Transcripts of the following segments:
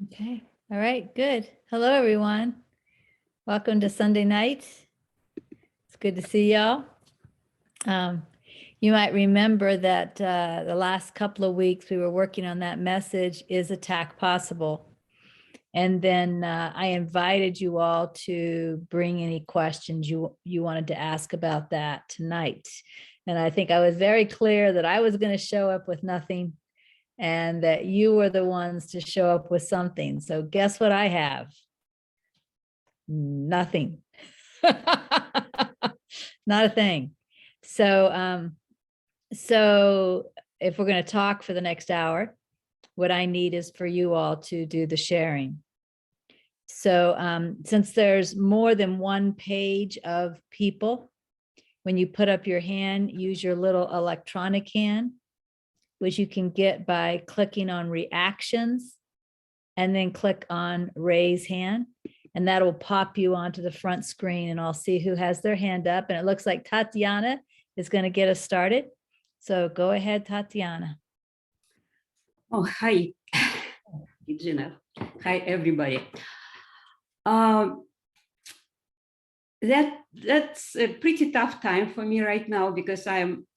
Okay. All right. Good. Hello, everyone. Welcome to Sunday night. It's good to see y'all. You might remember that the last couple of weeks we were working on that message, Is Attack Possible? And then I invited you all to bring any questions you wanted to ask about that tonight. And I think I was very clear that I was going to show up with nothing and that you were the ones to show up with something. So guess what I have? Nothing. Not a thing. So if we're going to talk for the next hour, what I need is for you all to do the sharing. So since there's more than one page of people, when you put up your hand, use your little electronic hand, which you can get by clicking on reactions and then click on raise hand. And that'll pop you onto the front screen and I'll see who has their hand up. And it looks like Tatiana is going to get us started. So go ahead, Tatiana. Oh, hi, Regina. Hi, everybody. That's a pretty tough time for me right now because I'm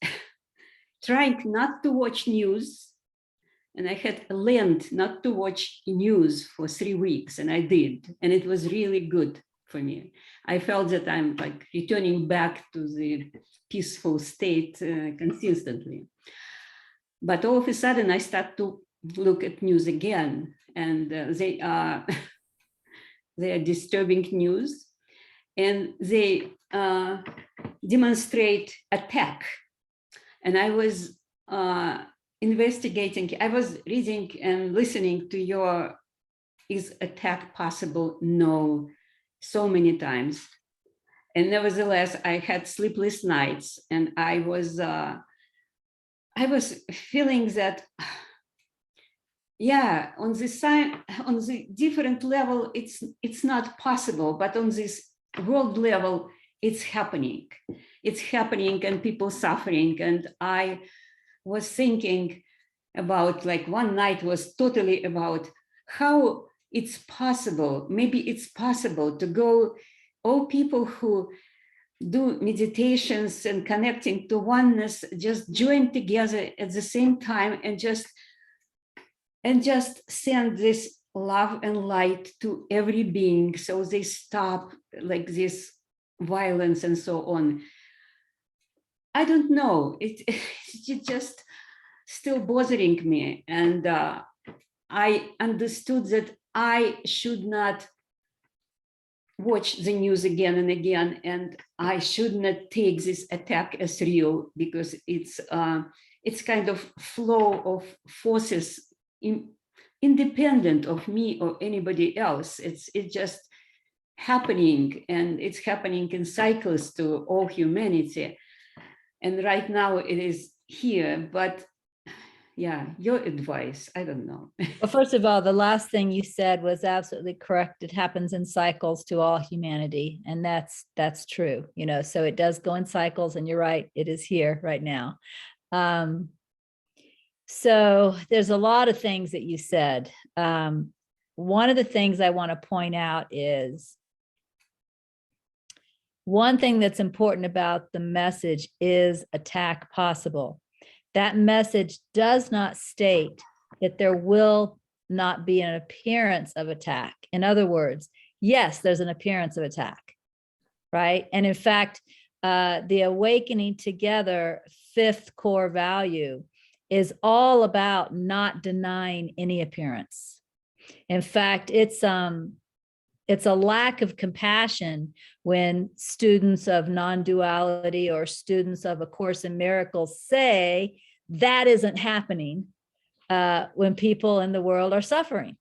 trying not to watch news, and I had learned not to watch news for 3 weeks, and I did, and it was really good for me. I felt that I'm like returning back to the peaceful state consistently. But all of a sudden, I start to look at news again, and they are disturbing news, and they demonstrate attack. And I was investigating, I was reading and listening to your Is Attack Possible? No, so many times. And nevertheless, I had sleepless nights, and I was feeling that, yeah, on the different level, it's not possible, but on this world level, it's happening. It's happening, and people suffering. And I was thinking about, like, one night was totally about how it's possible. Maybe it's possible to go, all people who do meditations and connecting to oneness, just join together at the same time and just send this love and light to every being, so they stop like this violence and so on. I don't know, it's just still bothering me. And I understood that I should not watch the news again and again, and I should not take this attack as real, because it's kind of flow of forces independent of me or anybody else. It's just happening, and it's happening in cycles to all humanity. And right now it is here, but yeah, your advice, I don't know. Well, first of all, the last thing you said was absolutely correct. It happens in cycles to all humanity, and that's true, you know, so it does go in cycles, and you're right, it is here right now. So there's a lot of things that you said. One of the things I want to point out is one thing that's important about the message, Is Attack Possible? That message does not state that there will not be an appearance of attack. In other words, yes, there's an appearance of attack, right? And in fact, the Awakening Together fifth core value is all about not denying any appearance. In fact, it's a lack of compassion when students of non-duality or students of A Course in Miracles say that isn't happening when people in the world are suffering.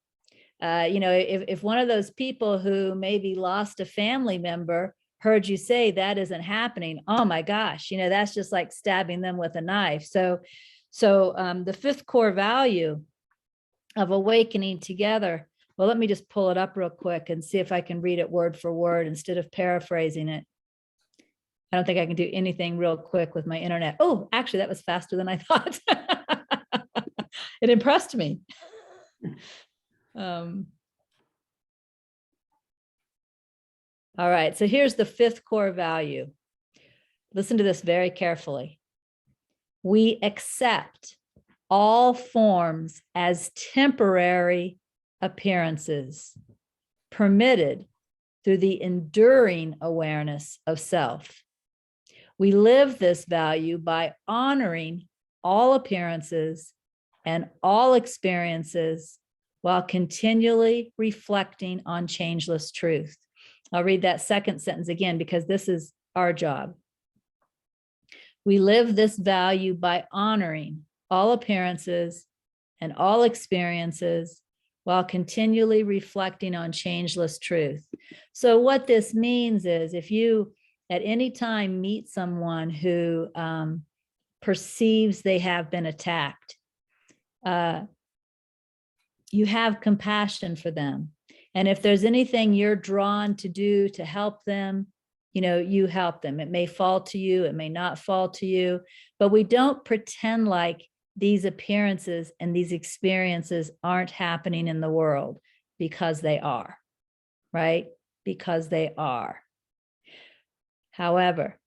You know, if one of those people who maybe lost a family member heard you say that isn't happening, oh my gosh, you know, that's just like stabbing them with a knife. So the fifth core value of Awakening Together, well, let me just pull it up real quick and see if I can read it word for word instead of paraphrasing it. I don't think I can do anything real quick with my internet. Oh, actually, that was faster than I thought. It impressed me. All right, so here's the fifth core value. Listen to this very carefully. We accept all forms as temporary appearances, permitted through the enduring awareness of self. We live this value by honoring all appearances and all experiences while continually reflecting on changeless truth. I'll read that second sentence again because this is our job. We live this value by honoring all appearances and all experiences while continually reflecting on changeless truth. So what this means is if you at any time meet someone who perceives they have been attacked, you have compassion for them. And if there's anything you're drawn to do to help them, you help them. It may fall to you, it may not fall to you, but we don't pretend like these appearances and these experiences aren't happening in the world, because they are, right? Because they are. However,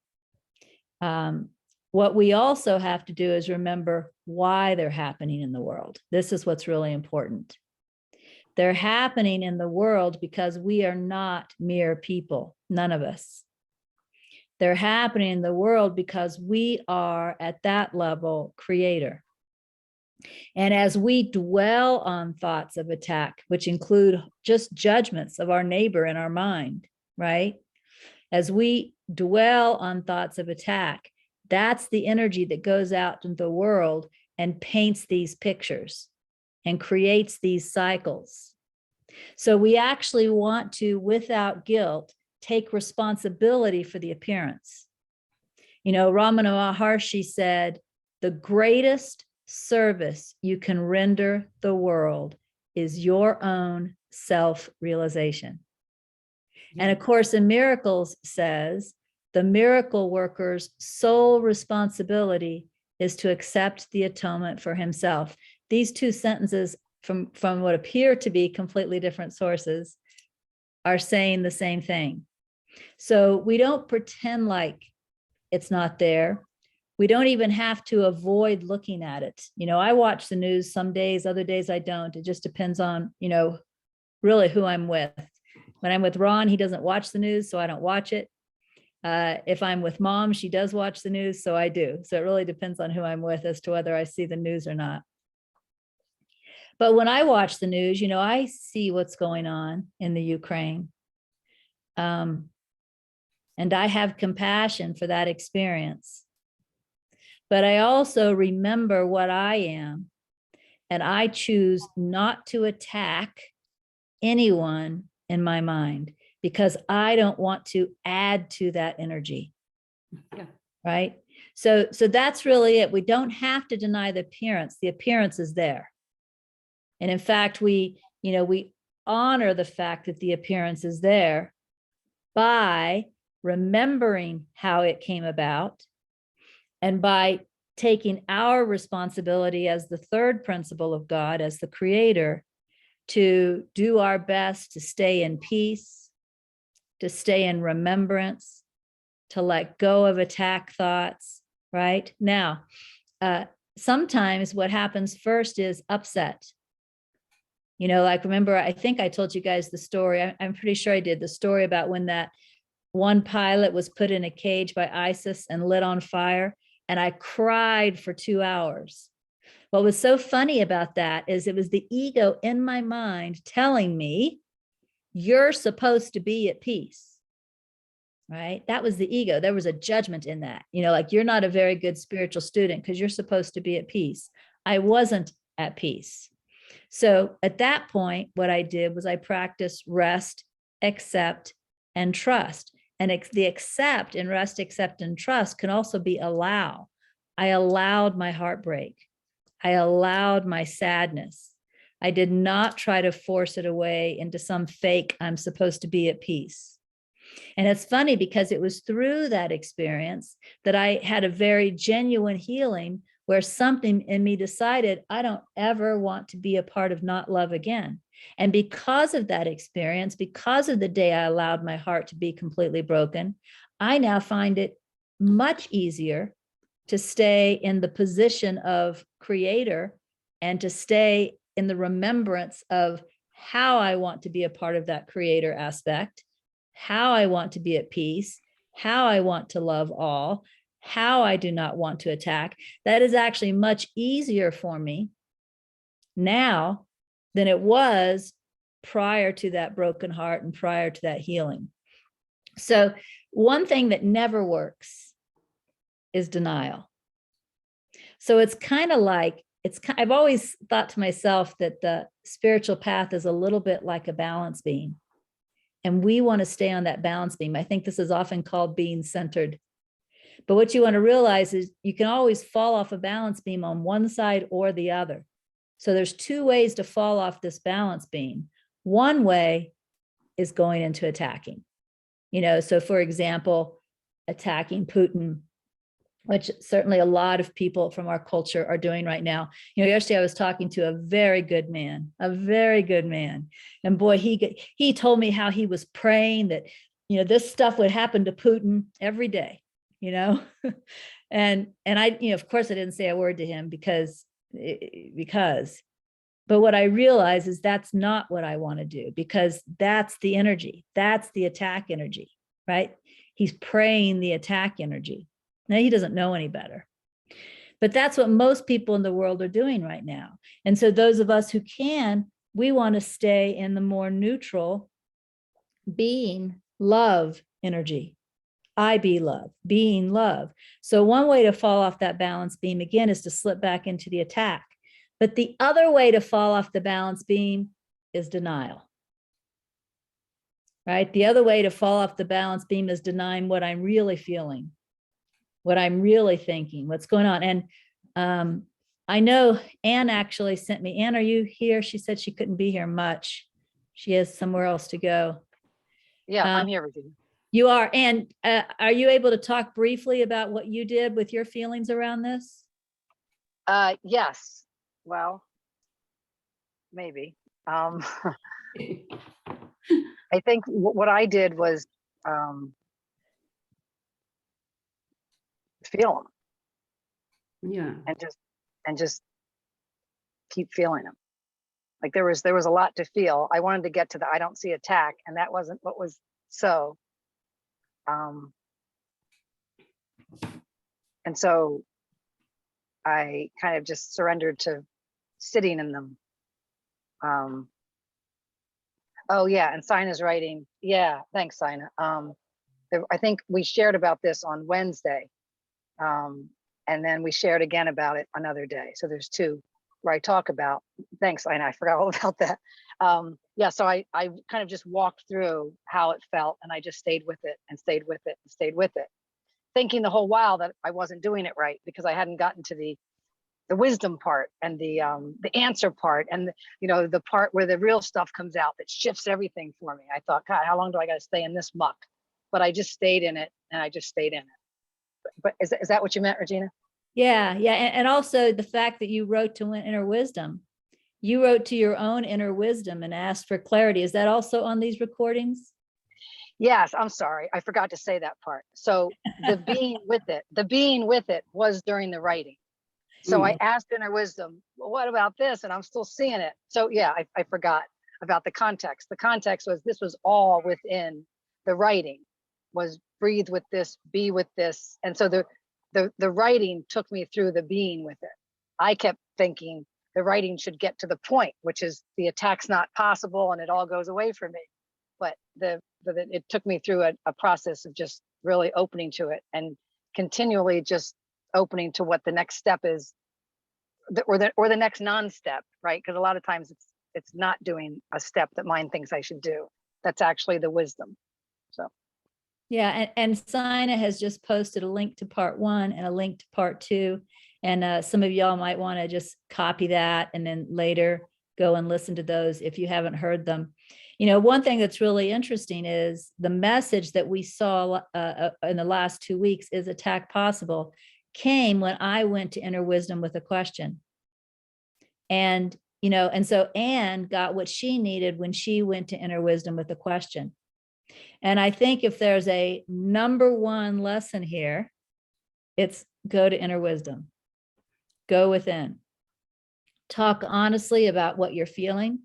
what we also have to do is remember why they're happening in the world. This is what's really important. They're happening in the world because we are not mere people, none of us. They're happening in the world because we are at that level creator. And as we dwell on thoughts of attack, which include just judgments of our neighbor in our mind, right? As we dwell on thoughts of attack, that's the energy that goes out into the world and paints these pictures and creates these cycles. So we actually want to, without guilt, take responsibility for the appearance. Ramana Maharshi said, the greatest service you can render the world is your own self-realization. And of course, in Miracles says, the miracle worker's sole responsibility is to accept the atonement for himself. These two sentences from what appear to be completely different sources are saying the same thing. So we don't pretend like it's not there. We don't even have to avoid looking at it. I watch the news some days, other days I don't. It just depends on, really who I'm with. When I'm with Ron, he doesn't watch the news, so I don't watch it. If I'm with Mom, she does watch the news, so I do. So it really depends on who I'm with as to whether I see the news or not. But when I watch the news, I see what's going on in the Ukraine. And I have compassion for that experience. But I also remember what I am, and I choose not to attack anyone in my mind because I don't want to add to that energy. Yeah. Right? So that's really it. We don't have to deny the appearance. The appearance is there. And in fact, we honor the fact that the appearance is there by remembering how it came about and by taking our responsibility as the third principle of God, as the creator, to do our best to stay in peace, to stay in remembrance, to let go of attack thoughts, right? Now, sometimes what happens first is upset. Remember, I think I told you guys the story. I'm pretty sure I did, the story about when that one pilot was put in a cage by ISIS and lit on fire. And I cried for 2 hours. What was so funny about that is it was the ego in my mind telling me, you're supposed to be at peace, right? That was the ego. There was a judgment in that, you're not a very good spiritual student because you're supposed to be at peace. I wasn't at peace. So at that point, what I did was I practiced rest, accept, and trust. And the accept and rest, accept, and trust can also be allow. I allowed my heartbreak. I allowed my sadness. I did not try to force it away into some fake, I'm supposed to be at peace. And it's funny because it was through that experience that I had a very genuine healing where something in me decided I don't ever want to be a part of not love again. And because of that experience, because of the day I allowed my heart to be completely broken, I now find it much easier to stay in the position of creator and to stay in the remembrance of how I want to be a part of that creator aspect, how I want to be at peace, how I want to love all, how I do not want to attack. That is actually much easier for me now than it was prior to that broken heart and prior to that healing. So one thing that never works is denial. So it's kind of like, I've always thought to myself that the spiritual path is a little bit like a balance beam. And we want to stay on that balance beam. I think this is often called being centered. But what you want to realize is you can always fall off a balance beam on one side or the other. So there's two ways to fall off this balance beam. One way is going into attacking. So for example, attacking Putin, which certainly a lot of people from our culture are doing right now. Yesterday I was talking to a very good man. And boy, he told me how he was praying that, this stuff would happen to Putin every day, and I, of course I didn't say a word to him because, but what I realize is that's not what I want to do, because that's the energy. That's the attack energy, right? He's praying the attack energy. Now, he doesn't know any better, but that's what most people in the world are doing right now. And so those of us who can, we want to stay in the more neutral being love energy. I be love, being love. So one way to fall off that balance beam again is to slip back into the attack. But the other way to fall off the balance beam is denial. Right? The other way to fall off the balance beam is denying what I'm really feeling, what I'm really thinking, what's going on. And I know Anne actually sent me. Anne, are you here? She said she couldn't be here much. She has somewhere else to go. Yeah, I'm here, Regina. You are. And are you able to talk briefly about what you did with your feelings around this? Yes. Well, maybe. I think what I did was feel them. Yeah. And just keep feeling them. Like there was a lot to feel. I wanted to get to the I don't see attack, and that wasn't what was so. And so I kind of just surrendered to sitting in them. Oh yeah, and Sina's writing. Yeah, thanks, Sina. I think we shared about this on Wednesday. And then we shared again about it another day. So there's two where I talk about, thanks, Sina, I forgot all about that. Yeah, so I kind of just walked through how it felt, and I just stayed with it and stayed with it and stayed with it, thinking the whole while that I wasn't doing it right because I hadn't gotten to the wisdom part and the answer part, and the part where the real stuff comes out that shifts everything for me. I thought, God, how long do I got to stay in this muck? But I just stayed in it, and I just stayed in it. But is that what you meant, Regina? Yeah. And also the fact that you wrote to inner wisdom. You wrote to your own inner wisdom and asked for clarity. Is that also on these recordings? Yes, I'm sorry. I forgot to say that part. So the being with it was during the writing. So I asked inner wisdom, well, what about this? And I'm still seeing it. So yeah, I forgot about the context. The context was this was all within the writing, was breathe with this, be with this. And so the writing took me through the being with it. I kept thinking the writing should get to the point, which is the attack's not possible and it all goes away from me. But it took me through a process of just really opening to it and continually just opening to what the next step is, or the next non-step, right? Because a lot of times it's not doing a step that mind thinks I should do. That's actually the wisdom. So. Yeah, and Sina has just posted a link to part 1 and a link to part 2. And some of y'all might want to just copy that and then later go and listen to those if you haven't heard them. One thing that's really interesting is the message that we saw in the last 2 weeks is attack possible. came when I went to inner wisdom with a question. And, and so Anne got what she needed when she went to inner wisdom with a question. And I think if there's a number one lesson here, it's go to inner wisdom, go within, talk honestly about what you're feeling,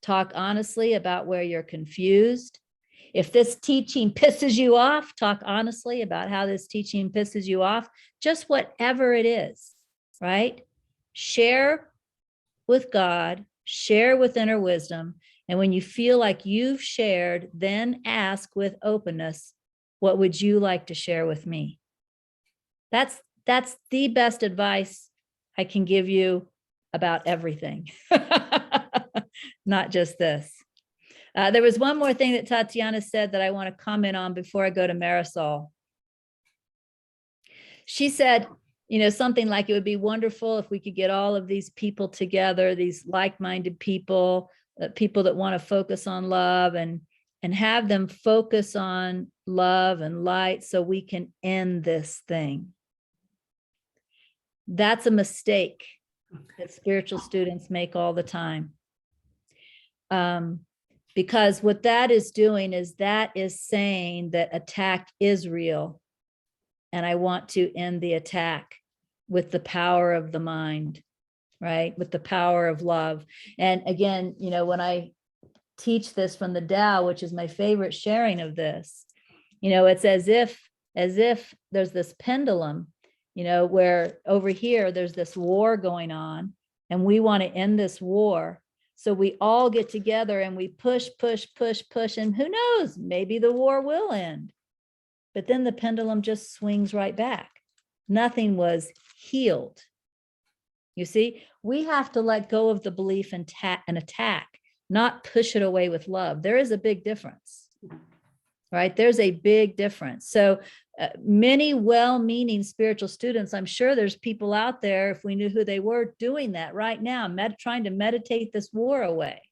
talk honestly about where you're confused. If this teaching pisses you off, talk honestly about how this teaching pisses you off, just whatever it is, right? Share with God, share with inner wisdom. And when you feel like you've shared, then ask with openness, what would you like to share with me? That's the best advice I can give you about everything, not just this. There was one more thing that Tatiana said that I want to comment on before I go to Marisol. She said, something like, it would be wonderful if we could get all of these people together, these like-minded people, people that want to focus on love and have them focus on love and light so we can end this thing. That's a mistake that spiritual students make all the time. Because what that is doing is saying that attack is real. And I want to end the attack with the power of the mind, right? With the power of love. And again, when I teach this from the Tao, which is my favorite sharing of this, it's as if there's this pendulum, where over here, there's this war going on and we want to end this war. So we all get together and we push, and who knows, maybe the war will end. But then the pendulum just swings right back. Nothing was healed. You see, we have to let go of the belief and attack, not push it away with love. There is a big difference, right? There's a big difference. So many well-meaning spiritual students, I'm sure there's people out there, if we knew who they were, doing that right now, trying to meditate this war away.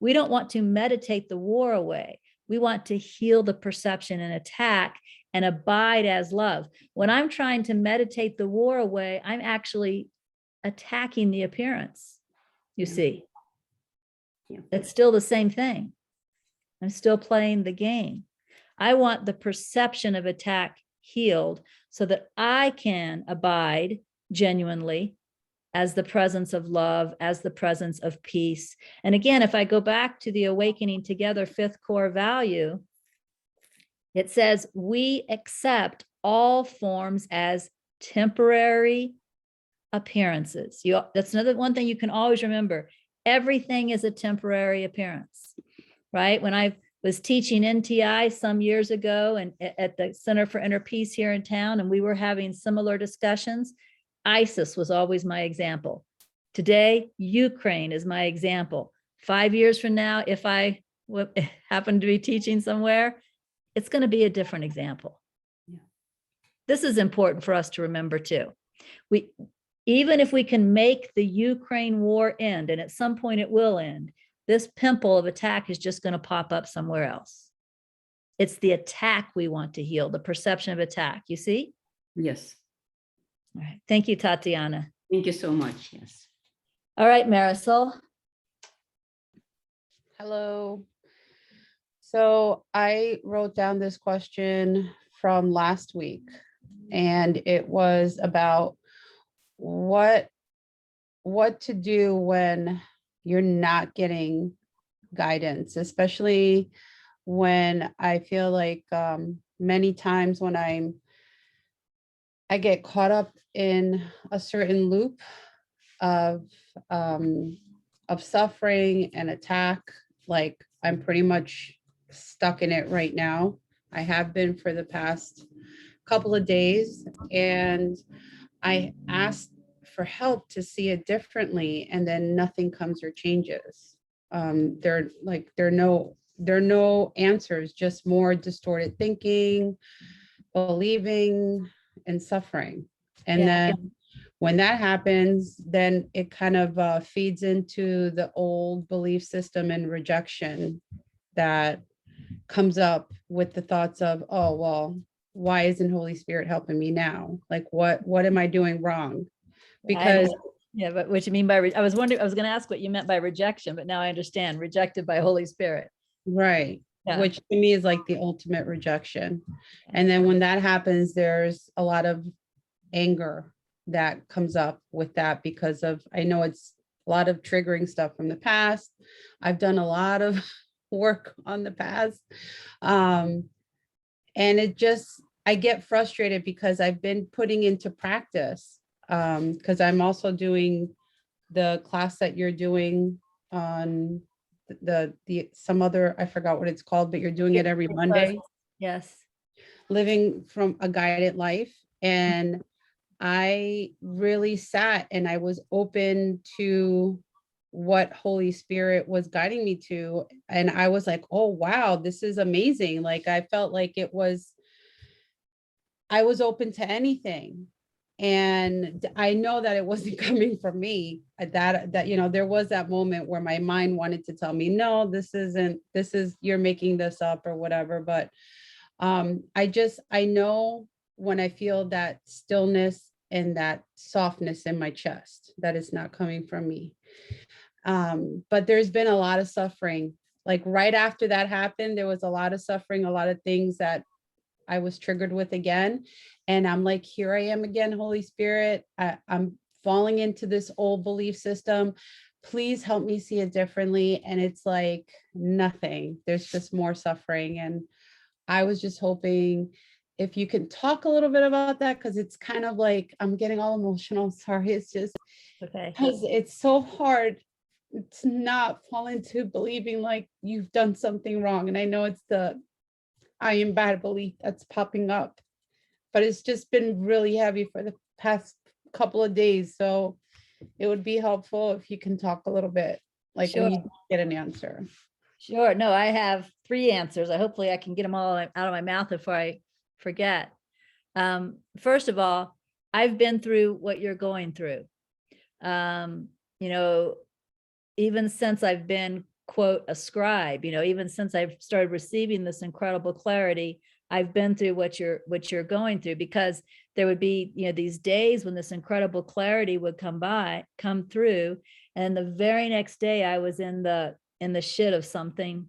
We don't want to meditate the war away. We want to heal the perception and attack and abide as love. When I'm trying to meditate the war away, I'm actually attacking the appearance, you see. Yeah. It's still the same thing. I'm still playing the game. I want the perception of attack healed so that I can abide genuinely as the presence of love, as the presence of peace. And again, if I go back to the Awakening Together fifth core value, it says we accept all forms as temporary appearances. That's another one thing you can always remember. Everything is a temporary appearance, right? When I was teaching NTI some years ago and at the Center for Inner Peace here in town, and we were having similar discussions, ISIS was always my example. Today, Ukraine is my example. 5 years from now, if I happen to be teaching somewhere, it's going to be a different example. Yeah. This is important for us to remember too. Even if we can make the Ukraine war end, and at some point it will end, this pimple of attack is just going to pop up somewhere else. It's the attack we want to heal, the perception of attack. You see? Yes. All right. Thank you, Tatiana. Thank you so much. Yes. All right, Marisol. Hello. So I wrote down this question from last week, and it was about what to do when you're not getting guidance, especially when I feel like many times when I get caught up in a certain loop of suffering and attack, like I'm pretty much stuck in it right now. I have been for the past couple of days, and I asked for help to see it differently, and then nothing comes or changes. There are no answers, just more distorted thinking, believing, and suffering. And then when that happens, then it kind of feeds into the old belief system and rejection that comes up with the thoughts of, oh, well, why isn't Holy Spirit helping me now? Like, what am I doing wrong? I Because understand. Yeah, but what you mean by, I was wondering, I was going to ask what you meant by rejection, but now I understand, rejected by Holy Spirit. right, Yeah. which to me is like the ultimate rejection. And then when that happens, there's a lot of anger that comes up with that, because of, I know it's a lot of triggering stuff from the past. I've done a lot of work on the past. And it just, I get frustrated because I've been putting into practice, because I'm also doing the class that you're doing on the some other, I forgot what it's called, but you're doing it every Monday, Yes. living from a guided life. And I really sat and I was open to what Holy Spirit was guiding me to. And I was like, oh, wow, this is amazing. Like, I felt like I was open to anything. And I know that it wasn't coming from me, that, you know, there was that moment where my mind wanted to tell me, no, this isn't, you're making this up or whatever. But I know when I feel that stillness and that softness in my chest, that it's not coming from me. But there's been a lot of suffering. Like right after that happened, there was a lot of suffering, a lot of things that I was triggered with again. And I'm like, here I am again, Holy Spirit. I'm falling into this old belief system. Please help me see it differently. And it's like nothing. There's just more suffering. And I was just hoping if you could talk a little bit about that, because it's kind of like, I'm getting all emotional. Sorry. It's just Okay. because it's so hard to not fall into believing like you've done something wrong. And I know it's the I am bad belief that's popping up, but it's just been really heavy for the past couple of days. So it would be helpful if you can talk a little bit, like Sure. when you get an answer. Sure. No, I have 3 answers. Hopefully I can get them all out of my mouth before I forget. First of all, I've been through what you're going through. You know, even since I've been, quote, a scribe, you know, even since I've started receiving this incredible clarity, I've been through what you're going through, because there would be, you know, these days when this incredible clarity would come through. And the very next day I was in the shit of something,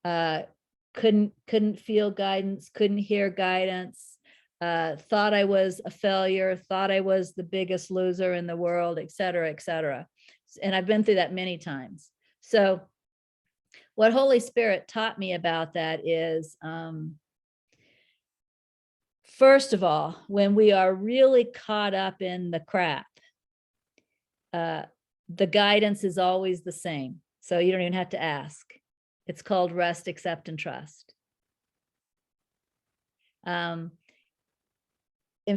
couldn't feel guidance, couldn't hear guidance, thought I was a failure, thought I was the biggest loser in the world, et cetera, et cetera. And I've been through that many times. So what Holy Spirit taught me about that is, first of all, when we are really caught up in the crap, the guidance is always the same. So you don't even have to ask. It's called rest, accept, and trust. In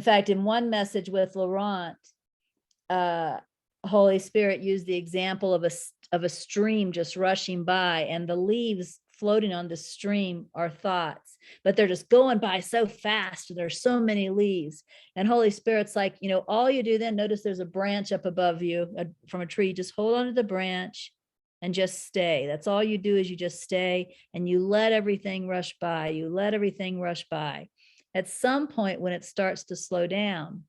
fact, in one message with Laurent, Holy Spirit used the example of a stream just rushing by, and the leaves floating on the stream are thoughts, but they're just going by so fast. There's so many leaves. And Holy Spirit's like, you know, all you do then, notice there's a branch up above you from a tree. Just hold on to the branch and just stay. That's all you do, is you just stay and you let everything rush by. You let everything rush by. At some point when it starts to slow down,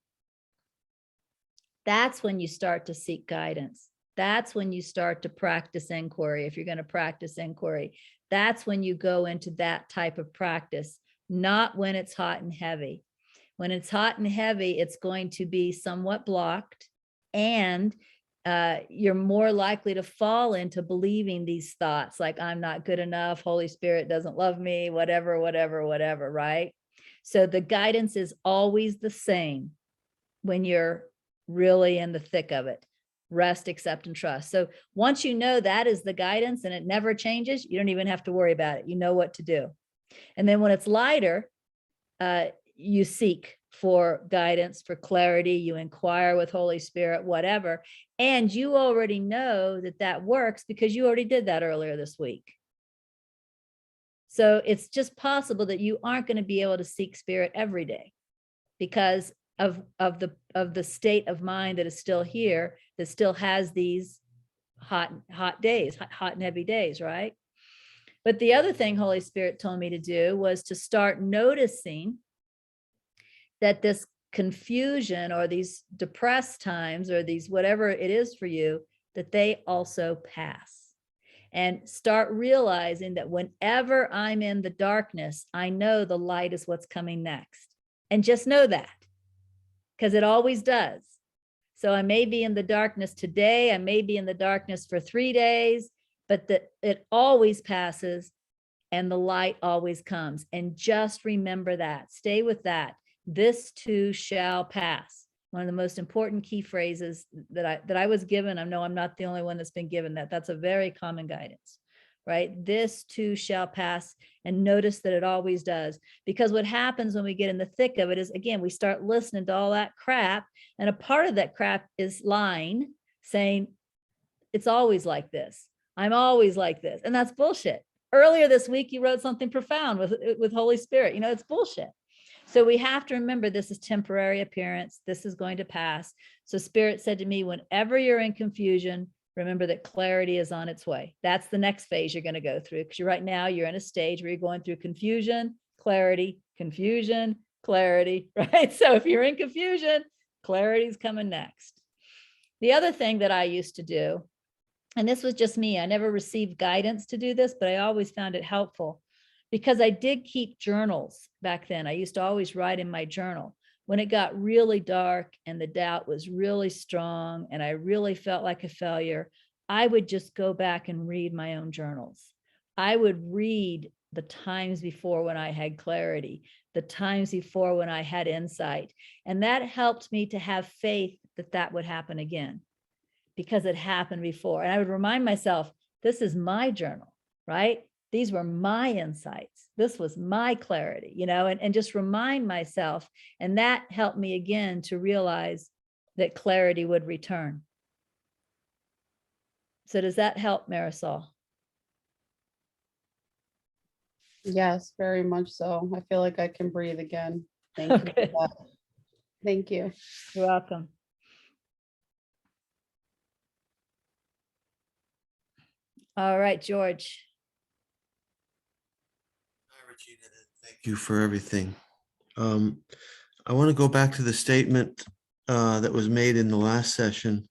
that's when you start to seek guidance. That's when you start to practice inquiry. If you're going to practice inquiry, that's when you go into that type of practice, not when it's hot and heavy. When it's hot and heavy, it's going to be somewhat blocked, and you're more likely to fall into believing these thoughts like, I'm not good enough, Holy Spirit doesn't love me, whatever, right? So the guidance is always the same when you're really in the thick of it. Rest, accept, and trust. So once you know that is the guidance and it never changes, you don't even have to worry about it. You know what to do. And then when it's lighter, you seek for guidance, for clarity, you inquire with Holy Spirit, whatever. And you already know that that works because you already did that earlier this week. So it's just possible that you aren't going to be able to seek spirit every day because of the state of mind that is still here, that still has these hot days, hot and heavy days, right? But the other thing Holy Spirit told me to do was to start noticing that this confusion or these depressed times or these whatever it is for you, that they also pass. And start realizing that whenever I'm in the darkness, I know the light is what's coming next. And just know that, because it always does. So I may be in the darkness today, I may be in the darkness for 3 days, but it always passes and the light always comes. And just remember that, stay with that. This too shall pass. One of the most important key phrases that I was given. I know I'm not the only one that's been given that. That's a very common guidance, right? This too shall pass. And notice that it always does. Because what happens when we get in the thick of it is, again, we start listening to all that crap. And a part of that crap is lying, saying, it's always like this. I'm always like this. And that's bullshit. Earlier this week, you wrote something profound with Holy Spirit. You know, it's bullshit. So we have to remember this is temporary appearance. This is going to pass. So Spirit said to me, whenever you're in confusion, remember that clarity is on its way. That's the next phase you're going to go through, because right now you're in a stage where you're going through confusion, clarity, right? So if you're in confusion, clarity is coming next. The other thing that I used to do, and this was just me, I never received guidance to do this, but I always found it helpful. Because I did keep journals back then. I used to always write in my journal. When it got really dark and the doubt was really strong and I really felt like a failure, I would just go back and read my own journals. I would read the times before when I had clarity, the times before when I had insight. And that helped me to have faith that that would happen again, because it happened before. And I would remind myself, this is my journal, right? These were my insights. This was my clarity, you know, and just remind myself. And that helped me again to realize that clarity would return. So does that help, Marisol? Yes, very much so. I feel like I can breathe again. Thank you for that. Thank you. You're welcome. All right, George. Hi, Regina. Thank you for everything. I want to go back to the statement that was made in the last session.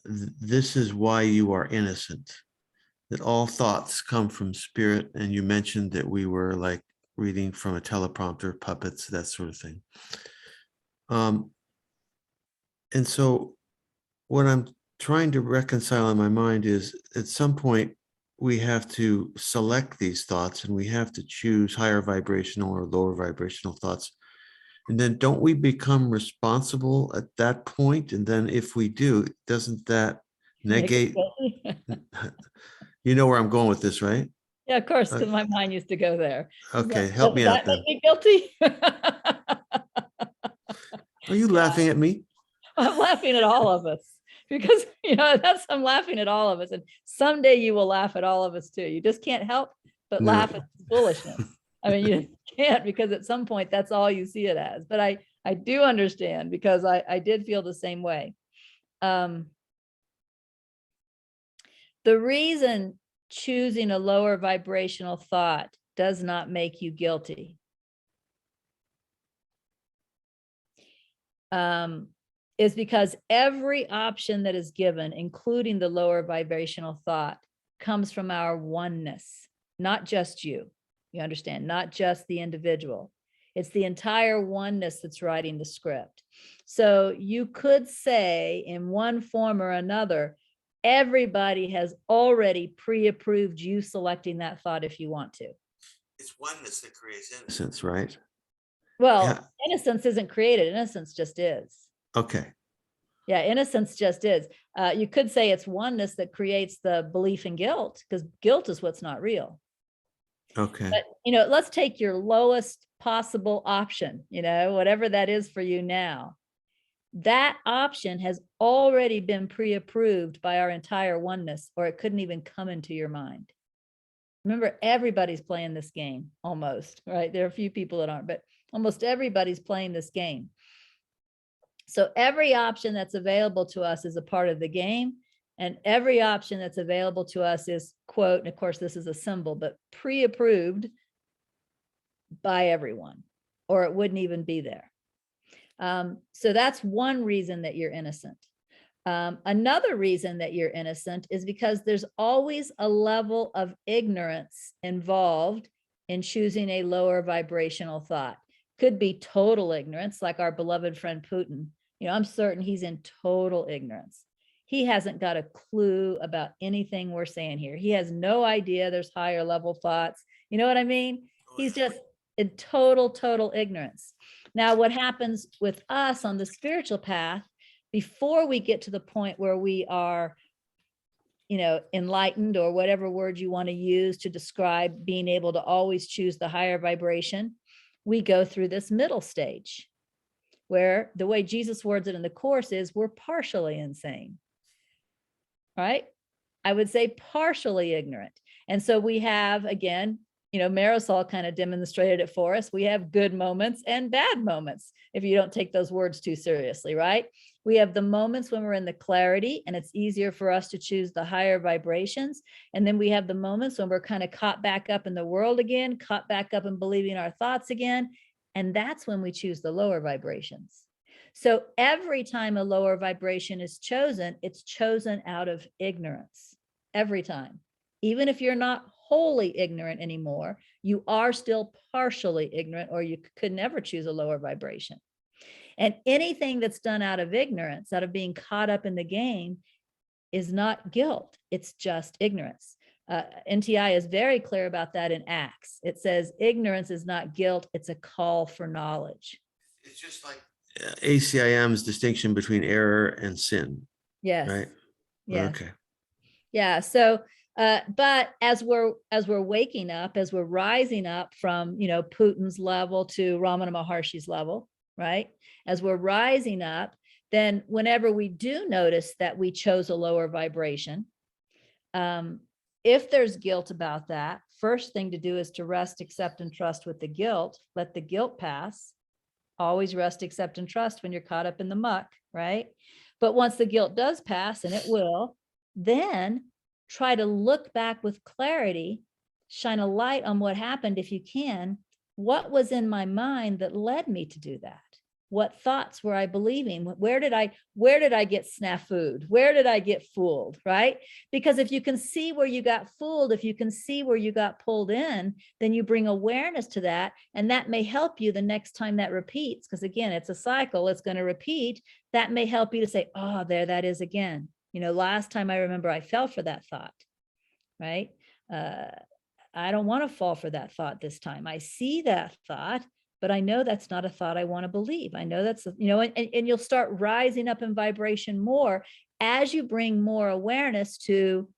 This is why you are innocent, that all thoughts come from spirit. And you mentioned that we were like reading from a teleprompter, puppets, that sort of thing. And so what I'm trying to reconcile in my mind is, at some point, we have to select these thoughts and we have to choose higher vibrational or lower vibrational thoughts. And then don't we become responsible at that point? And then if we do, doesn't that negate? You know where I'm going with this, right? Yeah, of course, because my mind used to go there. Okay, help me out then. Make me guilty? Are you laughing at me? I'm laughing at all of us, because, you know, I'm laughing at all of us. And someday you will laugh at all of us too. You just can't help but laugh at foolishness. I mean, you can't, because at some point that's all you see it as. But I do understand, because I did feel the same way. The reason choosing a lower vibrational thought does not make you guilty is because every option that is given, including the lower vibrational thought, comes from our oneness, not just you. You understand? Not just the individual. It's the entire oneness that's writing the script. So you could say in one form or another, everybody has already pre-approved you selecting that thought if you want to. It's oneness that creates innocence, right? Well, Yeah. Innocence isn't created. Innocence just is. Okay. Yeah, innocence just is. You could say it's oneness that creates the belief in guilt, because guilt is what's not real. Okay. But, you know, let's take your lowest possible option, you know, whatever that is for you now. That option has already been pre-approved by our entire oneness, or it couldn't even come into your mind. Remember, everybody's playing this game, almost, right? There are a few people that aren't, but almost everybody's playing this game. So every option that's available to us is a part of the game. And every option that's available to us is, quote, and of course, this is a symbol, but pre-approved by everyone, or it wouldn't even be there. So that's one reason that you're innocent. Another reason that you're innocent is because there's always a level of ignorance involved in choosing a lower vibrational thought. Could be total ignorance, like our beloved friend Putin. I'm certain he's in total ignorance. He hasn't got a clue about anything we're saying here. He has no idea there's higher level thoughts. You know what I mean? He's just in total ignorance. Now, what happens with us on the spiritual path, before we get to the point where we are, enlightened, or whatever word you want to use to describe being able to always choose the higher vibration, we go through this middle stage where the way Jesus words it in the Course is we're partially insane, right? I would say partially ignorant. And so we have, again, Marisol kind of demonstrated it for us. We have good moments and bad moments if you don't take those words too seriously, right? We have the moments when we're in the clarity and it's easier for us to choose the higher vibrations. And then we have the moments when we're kind of caught back up in the world again, caught back up in believing our thoughts again. And that's when we choose the lower vibrations. So every time a lower vibration is chosen, it's chosen out of ignorance. Every time. Even if you're not wholly ignorant anymore, you are still partially ignorant, or you could never choose a lower vibration. And anything that's done out of ignorance, out of being caught up in the game, is not guilt. It's just ignorance. NTI is very clear about that in Acts. It says ignorance is not guilt. It's a call for knowledge. It's just like ACIM's distinction between error and sin. Yes. Right. Yeah. Okay. Yeah. So, but as we're waking up, as we're rising up from, Putin's level to Ramana Maharshi's level, right? As we're rising up, then whenever we do notice that we chose a lower vibration, if there's guilt about that, first thing to do is to rest, accept, and trust with the guilt. Let the guilt pass. Always rest, accept, and trust when you're caught up in the muck, right? But once the guilt does pass, and it will, then try to look back with clarity, shine a light on what happened if you can. What was in my mind that led me to do that? What thoughts were I believing? Where did I get snafu'd? Where did I get fooled, right? Because if you can see where you got fooled, if you can see where you got pulled in, then you bring awareness to that. And that may help you the next time that repeats. Because again, it's a cycle, it's going to repeat. That may help you to say, oh, there that is again. Last time I remember I fell for that thought, right? I don't want to fall for that thought this time. I see that thought, but I know that's not a thought I want to believe. I know that's, and you'll start rising up in vibration more as you bring more awareness to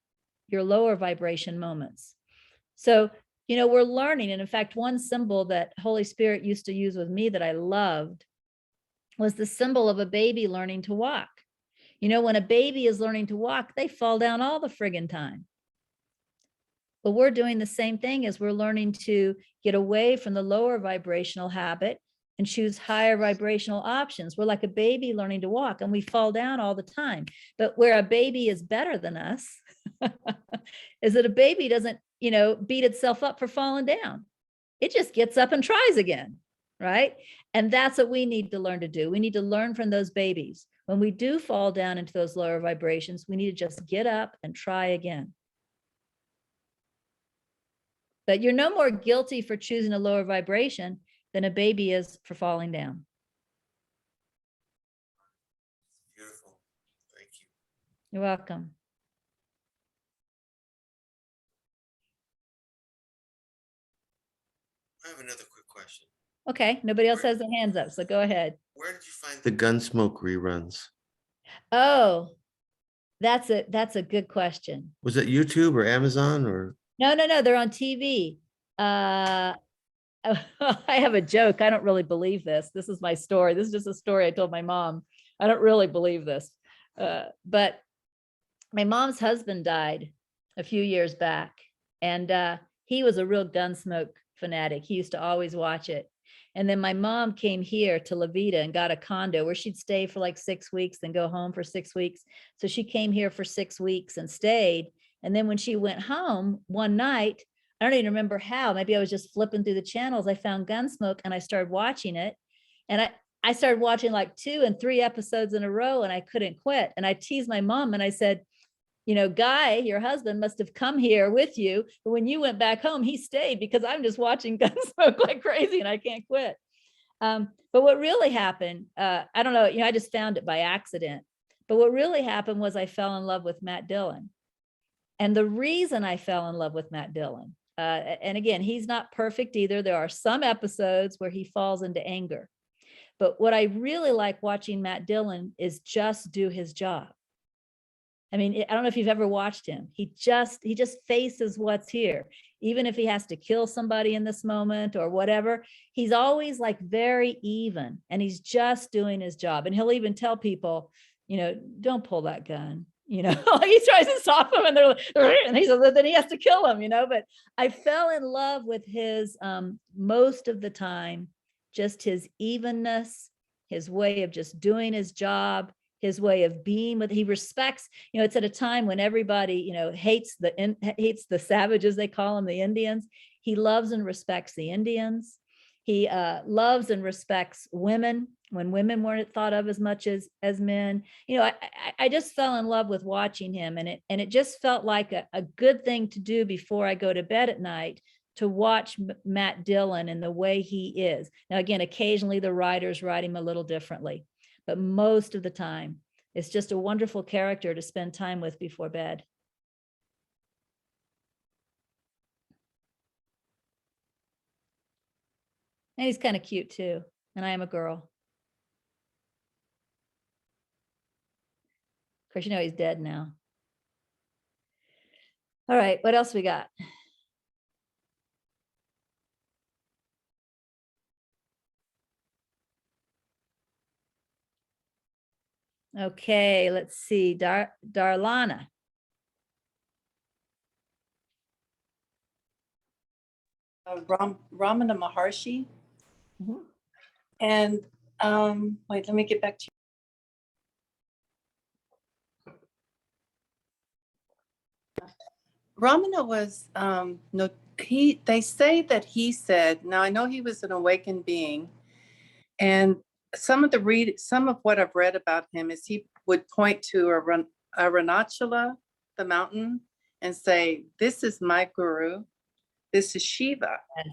your lower vibration moments. So, we're learning. And in fact, one symbol that Holy Spirit used to use with me that I loved was the symbol of a baby learning to walk. When a baby is learning to walk, they fall down all the friggin' time. But we're doing the same thing as we're learning to get away from the lower vibrational habit and choose higher vibrational options. We're like a baby learning to walk, and we fall down all the time. But where a baby is better than us is that a baby doesn't, beat itself up for falling down. It just gets up and tries again, right? And that's what we need to learn to do. We need to learn from those babies. When we do fall down into those lower vibrations, we need to just get up and try again. But you're no more guilty for choosing a lower vibration than a baby is for falling down. Beautiful. Thank you. You're welcome. I have another quick question. Okay, nobody else has their hands up, so go ahead. Where did you find the Gunsmoke reruns? Oh, that's a good question. Was it YouTube or Amazon or? No, they're on TV. I have a joke. I don't really believe this. This is my story. This is just a story I told my mom. I don't really believe this. But my mom's husband died a few years back, and he was a real Gunsmoke fanatic. He used to always watch it. And then my mom came here to La Vida and got a condo where she'd stay for like 6 weeks, then go home for 6 weeks. So she came here for 6 weeks and stayed. And then when she went home one night, I don't even remember how, maybe I was just flipping through the channels. I found Gunsmoke and I started watching it. And I started watching like 2 and 3 episodes in a row and I couldn't quit. And I teased my mom and I said, you know, Guy, your husband must have come here with you. But when you went back home, he stayed because I'm just watching Gunsmoke like crazy and I can't quit. But what really happened, I don't know, you know, I just found it by accident. But what really happened was I fell in love with Matt Dillon. And the reason I fell in love with Matt Dillon, and again, he's not perfect either. There are some episodes where he falls into anger. But what I really like watching Matt Dillon is just do his job. I mean, I don't know if you've ever watched him. He just faces what's here. Even if he has to kill somebody in this moment or whatever, he's always like very even and he's just doing his job. And he'll even tell people, you know, don't pull that gun. You know, he tries to stop him and they're like, and he says, then he has to kill him, you know, but I fell in love with his, most of the time, just his evenness, his way of just doing his job, his way of being with, he respects, you know, it's at a time when everybody, you know, hates the savages, they call them, the Indians. He loves and respects the Indians. He loves and respects women when women weren't thought of as much as men. You know, I just fell in love with watching him, and it just felt like a good thing to do before I go to bed at night, to watch Matt Dillon and the way he is. Now, again, occasionally the writers write him a little differently, but most of the time, it's just a wonderful character to spend time with before bed. And he's kind of cute too. And I am a girl. Of course, you know, he's dead now. All right, what else we got? Okay, let's see, Darlana. Ramana Maharshi. Mhm. And wait, let me get back to you. Ramana was no, they say that he said, now I know he was an awakened being, and some of what I've read about him is he would point to Arunachala, the mountain, and say, this is my guru, this is Shiva. Yes.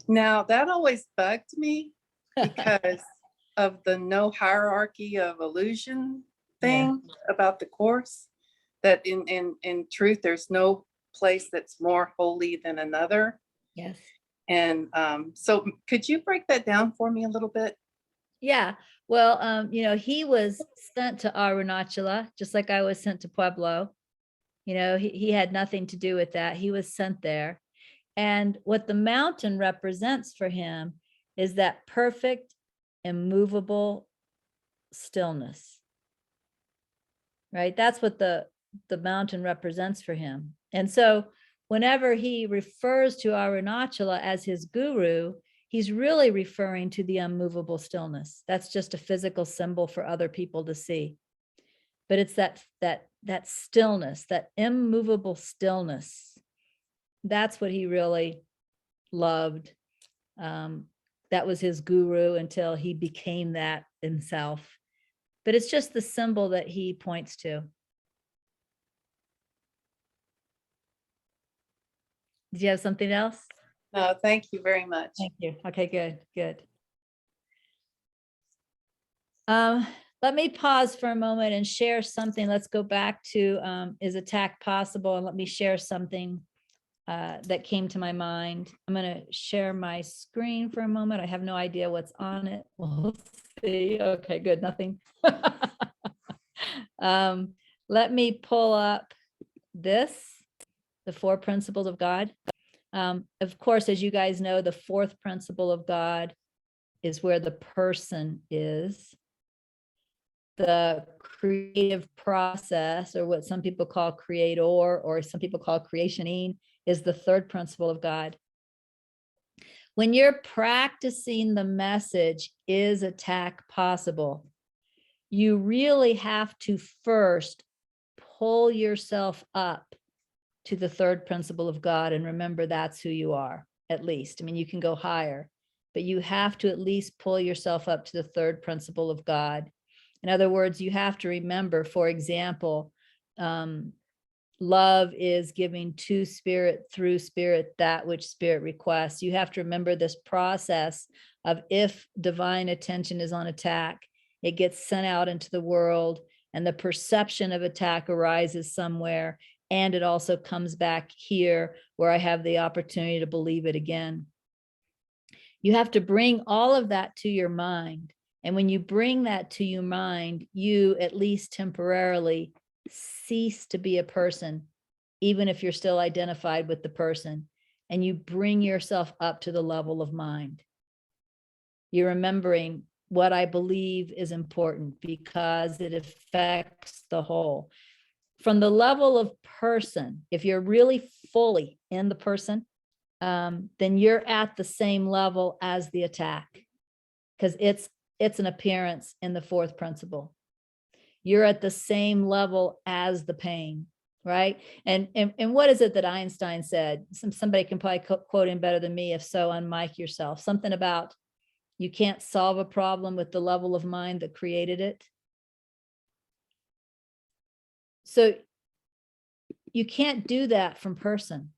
Now that always bugged me because of the no hierarchy of illusion thing about the course, that in truth there's no place that's more holy than another. Yes. And so could you break that down for me a little bit? Yeah. Well, you know, he was sent to Arunachala, just like I was sent to Pueblo. You know, he had nothing to do with that. He was sent there. And what the mountain represents for him is that perfect, immovable stillness. Right? That's what the mountain represents for him. And so whenever he refers to Arunachala as his guru, he's really referring to the unmovable stillness. That's just a physical symbol for other people to see. But it's that stillness, that immovable stillness. That's what he really loved. That was his guru until he became that himself. But it's just the symbol that he points to. Did you have something else? No, thank you very much. Thank you. Okay, good. Let me pause for a moment and share something. Let's go back to is attack possible? And let me share something that came to my mind. I'm going to share my screen for a moment. I have no idea what's on it. We'll see. Okay, good. Nothing. Let me pull up the 4 principles of God. Of course, as you guys know, the 4th principle of God is where the person is. The creative process, or what some people call creator, or some people call creationing, is the 3rd principle of God. When you're practicing the message, is attack possible? You really have to first pull yourself up to the 3rd principle of God and remember that's who you are, at least. I mean, you can go higher, but you have to at least pull yourself up to the third principle of God. In other words, you have to remember, for example, love is giving to spirit through spirit that which spirit requests. You have to remember this process of, if divine attention is on attack, it gets sent out into the world, and the perception of attack arises somewhere, and it also comes back here where I have the opportunity to believe it again. You have to bring all of that to your mind. And when you bring that to your mind, you, at least temporarily, cease to be a person, even if you're still identified with the person, and you bring yourself up to the level of mind. You're remembering what I believe is important because it affects the whole. From the level of person, if you're really fully in the person, then you're at the same level as the attack, because it's an appearance in the fourth principle. You're at the same level as the pain, right? And what is it that Einstein said? Somebody can probably quote him better than me. If so, unmic yourself. Something about you can't solve a problem with the level of mind that created it. So you can't do that from person.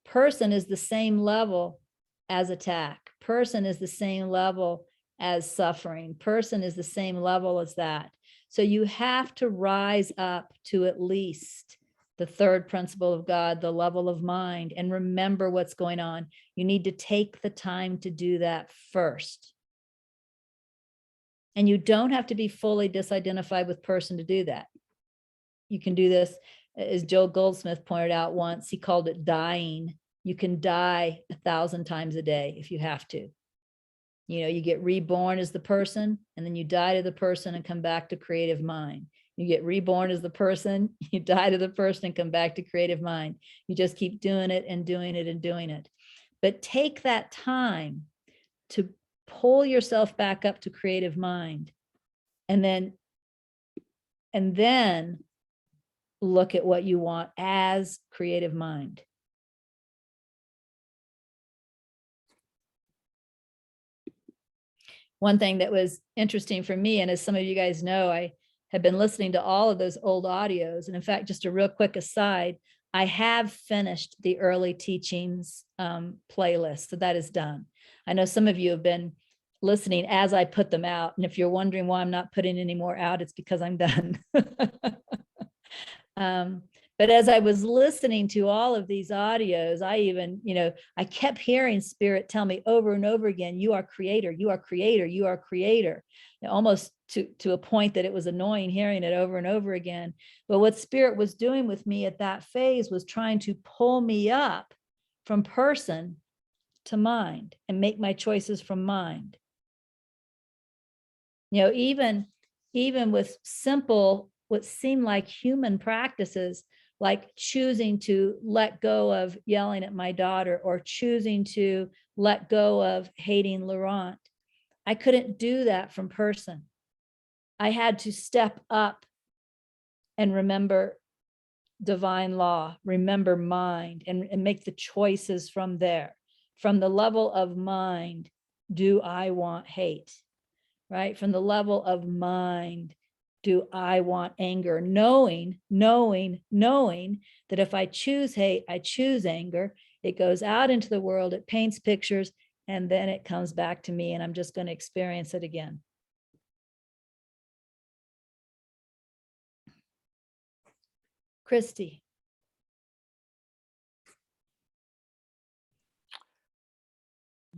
Person is the same level as attack. Person is the same level as suffering. Person is the same level as that. So you have to rise up to at least the third principle of God, the level of mind, and remember what's going on. You need to take the time to do that first. And you don't have to be fully disidentified with person to do that. You can do this, as Joe Goldsmith pointed out once, he called it dying. You can die 1,000 times a day if you have to. You know, you get reborn as the person, and then you die to the person and come back to creative mind. You get reborn as the person, you die to the person and come back to creative mind. You just keep doing it and doing it and doing it. But take that time to pull yourself back up to creative mind, and then look at what you want as creative mind. One thing that was interesting for me, and as some of you guys know, I have been listening to all of those old audios. And in fact, just a real quick aside, I have finished the early teachings playlist. So that is done. I know some of you have been listening as I put them out. And if you're wondering why I'm not putting any more out, it's because I'm done. But as I was listening to all of these audios, I even, I kept hearing Spirit tell me over and over again, you are creator, you are creator, you are creator, almost to a point that it was annoying hearing it over and over again. But what Spirit was doing with me at that phase was trying to pull me up from person to mind and make my choices from mind. Even with simple, what seemed like human practices, like choosing to let go of yelling at my daughter or choosing to let go of hating Laurent. I couldn't do that from person. I had to step up and remember divine law, remember mind, and make the choices from there. From the level of mind, do I want hate? Right? From the level of mind, do I want anger? Knowing that if I choose hate, I choose anger. It goes out into the world, it paints pictures, and then it comes back to me, and I'm just going to experience it again. Christy.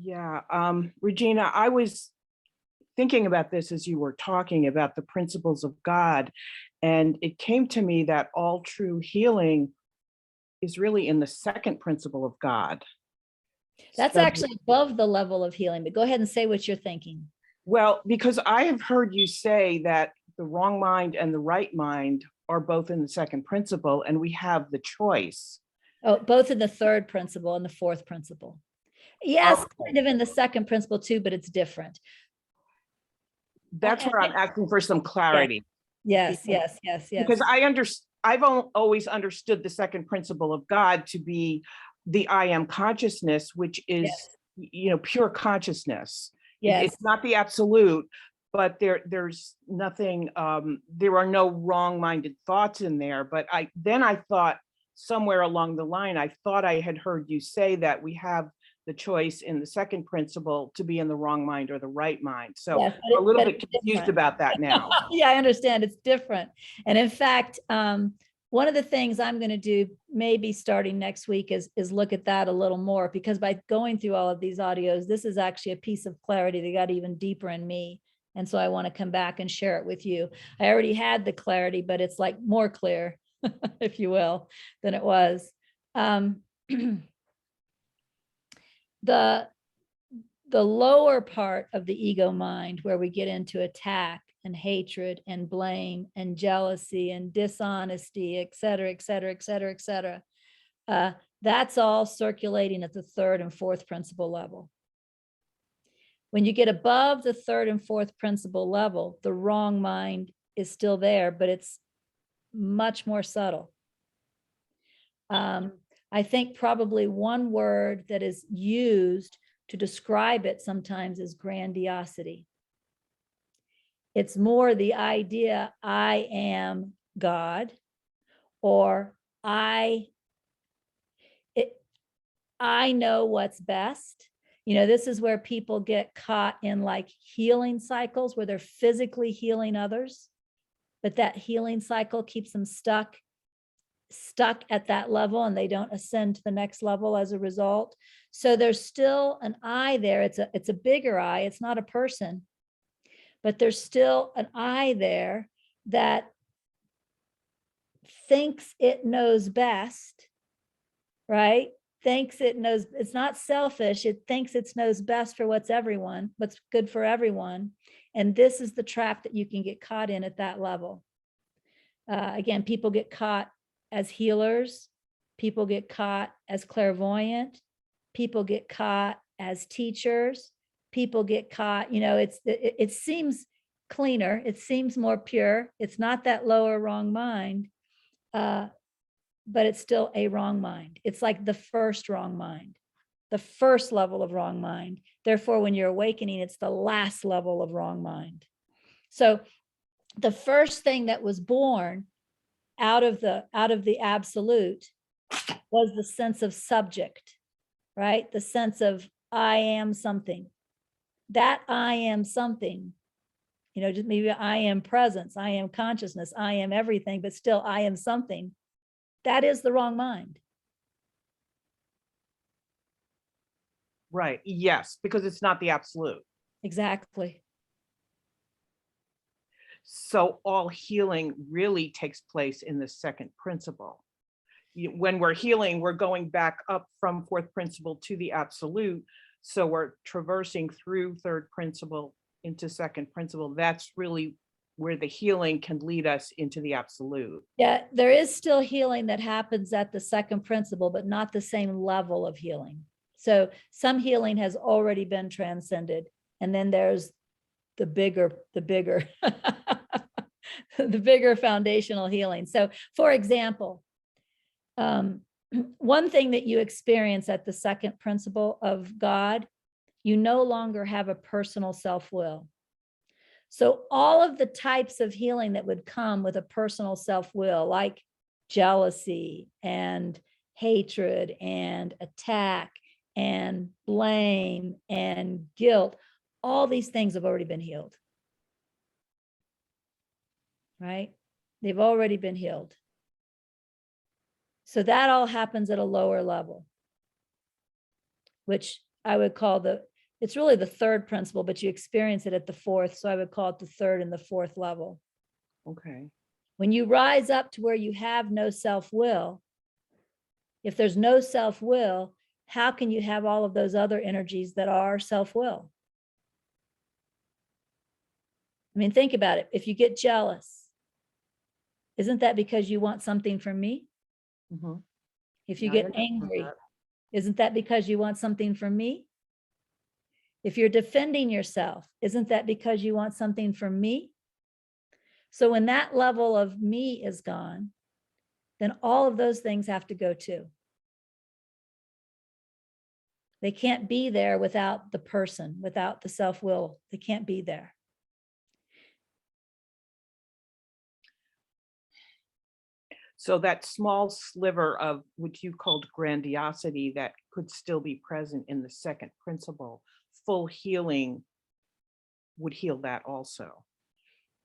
Yeah, Regina, I was thinking about this as you were talking about the principles of God, and it came to me that all true healing is really in the second principle of God. That's actually above the level of healing, but go ahead and say what you're thinking. Well, because I have heard you say that the wrong mind and the right mind are both in the second principle, and we have the choice. Oh, both in the third principle and the fourth principle. Yes, kind of in the second principle too, but it's different. That's where I'm asking for some clarity. Yes. Because I've always understood the second principle of God to be the I am consciousness, which is pure consciousness. Yes. It's not the absolute, but there's nothing, there are no wrong-minded thoughts in there. But I thought somewhere along the line, I thought I had heard you say that we have the choice in the second principle to be in the wrong mind or the right mind. So Yes, I'm a little but bit it's confused different. about that now. Yeah, I understand. It's different. And in fact, one of the things I'm going to do maybe starting next week is look at that a little more, because by going through all of these audios, this is actually a piece of clarity that got even deeper in me. And so I want to come back and share it with you. I already had the clarity, but it's like more clear, if you will, than it was. The lower part of the ego mind, where we get into attack and hatred and blame and jealousy and dishonesty, et cetera, et cetera, et cetera, et cetera, that's all circulating at the third and fourth principle level. When you get above the third and fourth principle level, the wrong mind is still there, but it's much more subtle. I think probably one word that is used to describe it sometimes is grandiosity. It's more the idea, I am God, or I know what's best. This is where people get caught in like healing cycles where they're physically healing others, but that healing cycle keeps them stuck at that level, and they don't ascend to the next level as a result. So there's still an I there. It's a bigger I. It's not a person, but there's still an I there that thinks it knows best, right? Thinks it knows. It's not selfish. It thinks it knows best for what's good for everyone. And this is the trap that you can get caught in at that level. Again, people get caught as healers, people get caught as clairvoyant, people get caught as teachers, people get caught, it seems cleaner, it seems more pure, it's not that lower wrong mind, but it's still a wrong mind. It's like the first wrong mind, the first level of wrong mind. Therefore, when you're awakening, it's the last level of wrong mind. So the first thing that was born out of the absolute was the sense of subject, right? The sense of I am something. That I am something, just maybe I am presence, I am consciousness, I am everything, but still I am something. That is the wrong mind. Right. Yes, because it's not the absolute. Exactly. So all healing really takes place in the second principle. When we're healing, we're going back up from fourth principle to the absolute. So we're traversing through third principle into second principle. That's really where the healing can lead us into the absolute. Yeah, there is still healing that happens at the second principle, but not the same level of healing. So some healing has already been transcended. And then there's the bigger the bigger foundational healing. So for example, one thing that you experience at the second principle of God, you no longer have a personal self-will. So all of the types of healing that would come with a personal self-will, like jealousy and hatred and attack and blame and guilt, all these things have already been healed, right? They've already been healed. So that all happens at a lower level, which I would call it's really the third principle, but you experience it at the fourth. So I would call it the third and the fourth level. Okay. When you rise up to where you have no self-will, if there's no self-will, how can you have all of those other energies that are self-will? I mean, think about it. If you get jealous, isn't that because you want something from me? Mm-hmm. If you Yeah, I get understand angry, that. isn't that because you want something from me? If you're defending yourself, isn't that because you want something from me? So when that level of me is gone, then all of those things have to go too. They can't be there without the person, without the self-will. They can't be there. So that small sliver of what you called grandiosity that could still be present in the second principle, full healing would heal that also.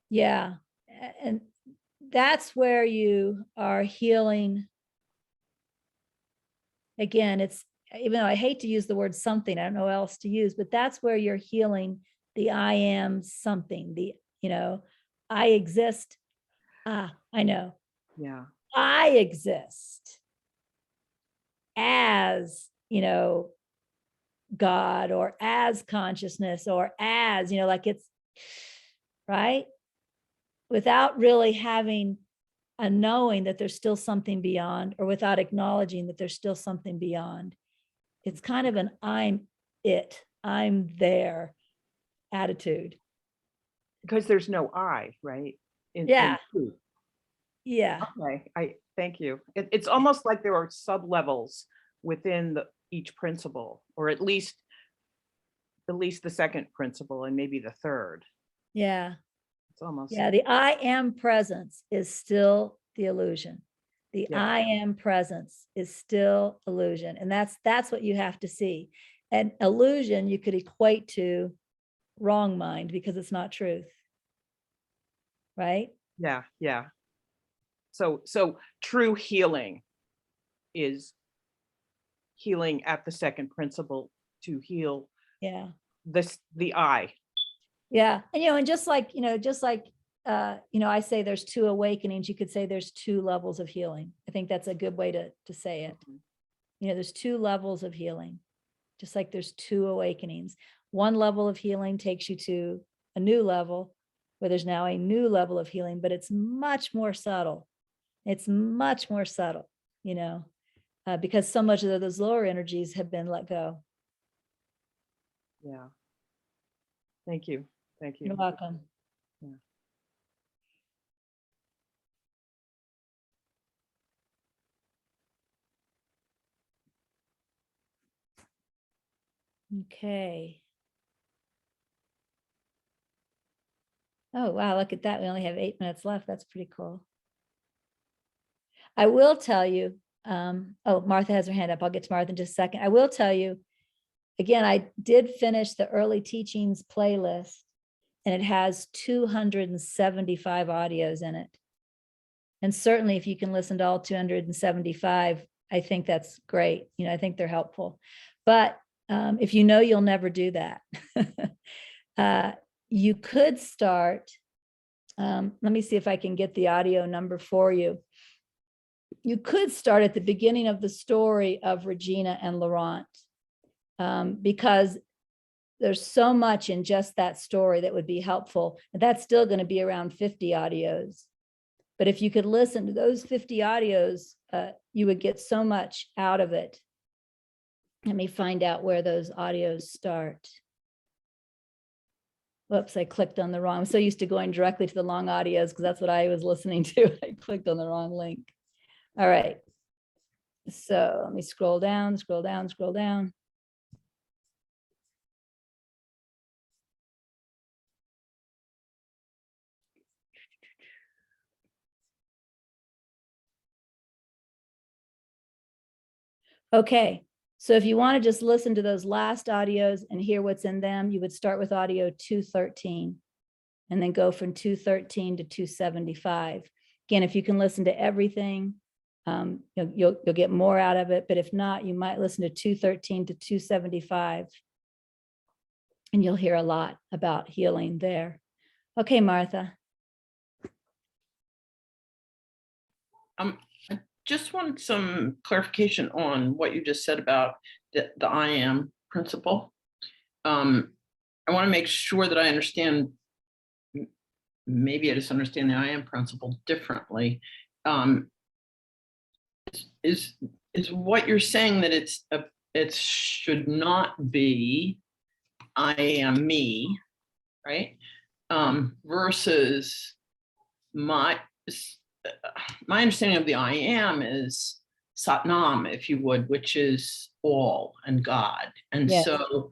Yeah. And that's where you are healing. Again, it's, even though I hate to use the word something, I don't know what else to use, but that's where you're healing the I am something, the, I exist. I know. Yeah. I exist as, God, or as consciousness, or as, like it's right. Without really having a knowing that there's still something beyond, or without acknowledging that there's still something beyond. It's kind of an I'm there attitude. Because there's no I, right? Yeah. truth. Yeah. Okay, I thank you. It's almost like there are sub-levels within each principle, or at least the second principle and maybe the third. Yeah. It's almost. Yeah. The I am presence is still the illusion. The Yeah. I am presence is still illusion. And that's what you have to see. And illusion you could equate to wrong mind, because it's not truth. Right? Yeah, yeah. So true healing is healing at the second principle to heal the I. Yeah. And just like I say there's two awakenings, you could say there's two levels of healing. I think that's a good way to say it. There's two levels of healing, just like there's two awakenings. One level of healing takes you to a new level where there's now a new level of healing, but it's much more subtle. It's much more subtle, because so much of those lower energies have been let go. Yeah. Thank you. Thank you. You're welcome. Yeah. Okay. Oh, wow. Look at that. We only have 8 minutes left. That's pretty cool. I will tell you, Martha has her hand up. I'll get to Martha in just a second. I will tell you, again, I did finish the early teachings playlist, and it has 275 audios in it. And certainly if you can listen to all 275, I think that's great. I think they're helpful. But if you'll never do that, you could start, let me see if I can get the audio number for you. You could start at the beginning of the story of Regina and Laurent, because there's so much in just that story that would be helpful. And that's still going to be around 50 audios. But if you could listen to those 50 audios, you would get so much out of it. Let me find out where those audios start. Whoops, I clicked on the wrong. I'm so used to going directly to the long audios because that's what I was listening to. I clicked on the wrong link. All right. So let me scroll down, scroll down, scroll down. Okay, so if you want to just listen to those last audios and hear what's in them, you would start with audio 213 and then go from 213 to 275. Again, if you can listen to everything, you'll get more out of it. But if not, you might listen to 213 to 275 and you'll hear a lot about healing there. Okay, Martha. I just wanted some clarification on what you just said about the I am principle. I want to make sure that I understand, maybe I just understand the I am principle differently. Is what you're saying that it should not be I am me, right? Versus my understanding of the I am is Satnam, if you would, which is all and God. And Yes. so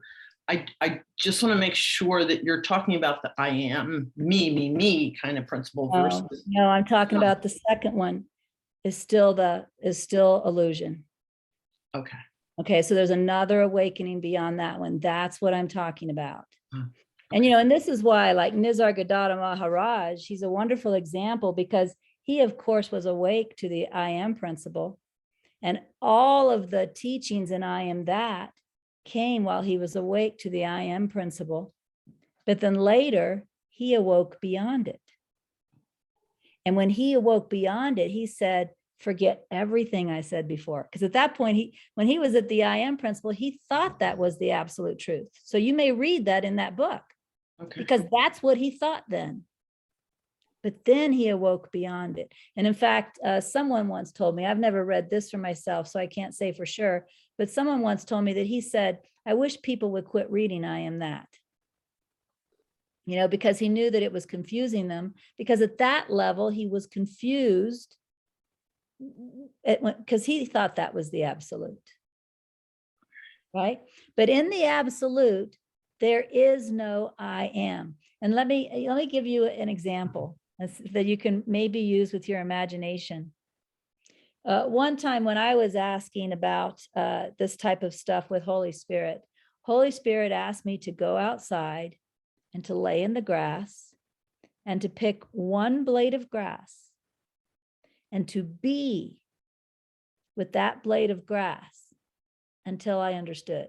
I just want to make sure that you're talking about the I am, me kind of principle versus. No, I'm talking about the second one is still illusion. Okay. Okay, so there's another awakening beyond that one. That's what I'm talking about. Hmm. And, you know, and this is why, like Nisargadatta Maharaj, he's a wonderful example because he, of course, was awake to the I am principle. And all of the teachings in I am that came while he was awake to the I am principle. But then later, he awoke beyond it. And when he awoke beyond it, he said, forget everything I said before. Because at that point, when he was at the I am principle, he thought that was the absolute truth. So you may read that in that book, Okay. because that's what he thought then. But then he awoke beyond it. And in fact, someone once told me, I've never read this for myself, so I can't say for sure, but someone once told me that he said, I wish people would quit reading I am that. You know, because he knew that it was confusing them, because at that level, he was confused because he thought that was the absolute. Right? But in the absolute, there is no I am. And let me give you an example that you can maybe use with your imagination. One time when I was asking about this type of stuff with Holy Spirit asked me to go outside and to lay in the grass and to pick one blade of grass and to be with that blade of grass until I understood.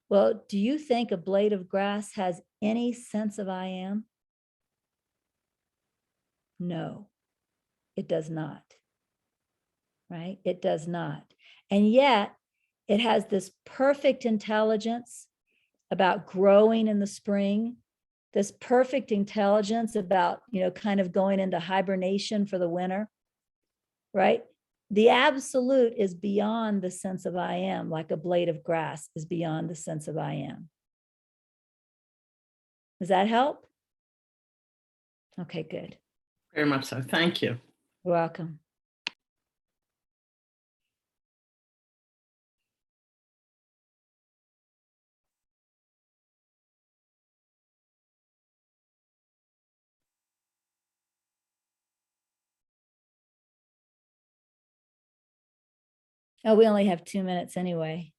Well, do you think a blade of grass has any sense of I am? No, it does not. Right? It does not. And yet it has this perfect intelligence about growing in the spring, this perfect intelligence about, you know, kind of going into hibernation for the winter, right? The absolute is beyond the sense of I am, like a blade of grass is beyond the sense of I am. Does that help? Okay, good. Very much so. Thank you. You're welcome. Oh, we only have 2 minutes anyway.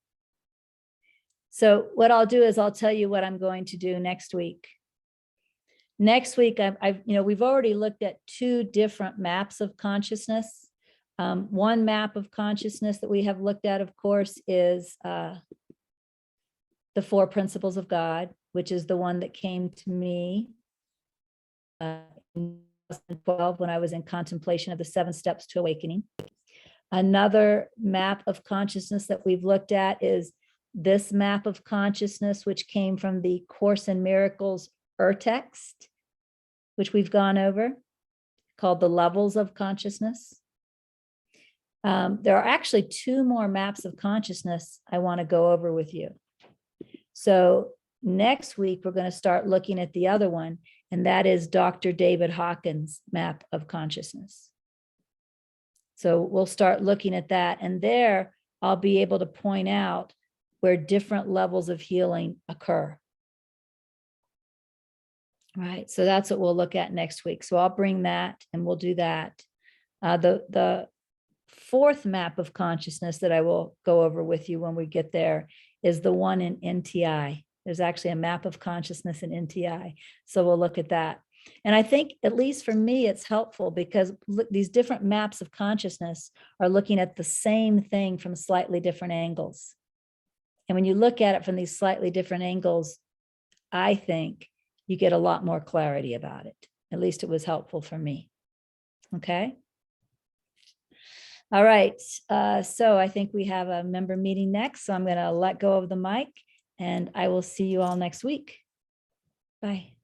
So what I'll do is I'll tell you what I'm going to do next week. Next week, we've already looked at 2 different maps of consciousness. One map of consciousness that we have looked at, of course, is the 4 principles of God, which is the one that came to me in 2012 when I was in contemplation of the 7 steps to awakening. Another map of consciousness that we've looked at is this map of consciousness, which came from the Course in Miracles text, which we've gone over, called the levels of consciousness. There are actually 2 more maps of consciousness I want to go over with you. So next week, we're going to start looking at the other one, and that is Dr. David Hawkins' map of consciousness. So we'll start looking at that, and there I'll be able to point out where different levels of healing occur. Right, so that's what we'll look at next week. So I'll bring that and we'll do that. The 4th map of consciousness that I will go over with you when we get there is the one in NTI. There's actually a map of consciousness in NTI. So we'll look at that. And I think, at least for me, it's helpful because these different maps of consciousness are looking at the same thing from slightly different angles. And when you look at it from these slightly different angles, I think you get a lot more clarity about it. At least it was helpful for me. Okay. All right. So I think we have a member meeting next. So I'm going to let go of the mic and I will see you all next week. Bye.